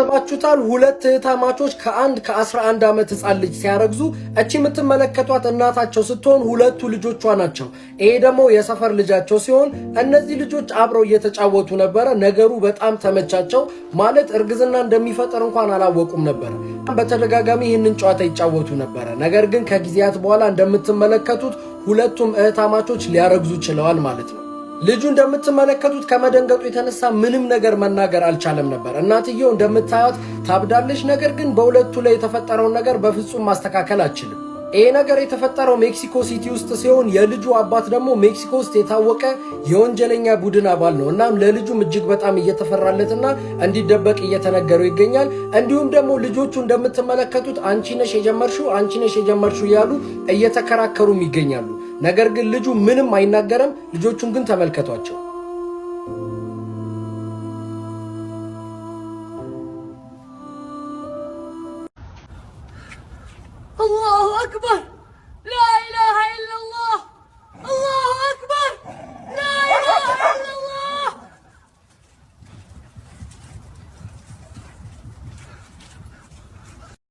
አስባችሁታል? ሁለት እህታማቾች ከአንድ ከ11 ዓመት ህፃን ልጅ ሲያረግዙ እቺ የምትመለከቷት እናታቸው ስትሆን ሁለቱ ልጆቿ ናቸው። ይሄ ደግሞ የሰፈር ልጃቸው ሲሆን እነዚህ ልጆች አብረው እየተጫወቱ ነበረ። ነገሩ በጣም ተመቻቸው። ማለት እርግዝና እንደሚፈጠር እንኳን አላወቁም ነበር። በተደጋጋሚ ይህንን ጨዋታ ይጫወቱ ነበረ። ነገር ግን ከጊዜያት በኋላ እንደምትመለከቱት ሁለቱም እህታማቾች ሊያረግዙ ችለዋል ማለት ነው። ልጁ እንደምትመለከቱት ከመደንገጡ የተነሳ ምንም ነገር መናገር አልቻለም ነበር። እናትየው እንደምታዩት ታብዳለች። ነገር ግን በሁለቱ ላይ የተፈጠረውን ነገር በፍጹም ማስተካከል አልችልም። ይሄ ነገር የተፈጠረው ሜክሲኮ ሲቲ ውስጥ ሲሆን የልጁ አባት ደግሞ ሜክሲኮ ውስጥ የታወቀ የወንጀለኛ ቡድን አባል ነው። እናም ለልጁም እጅግ በጣም እየተፈራለትና እንዲደበቅ እየተነገረው ይገኛል። እንዲሁም ደግሞ ልጆቹ እንደምትመለከቱት አንቺ ነሽ የጀመርሽው እያሉ እየተከራከሩም ይገኛሉ። ነገር ግን ልጁ ምንም አይናገርም። ልጆቹን ግን ተመልከቷቸው። አላሁ አክበር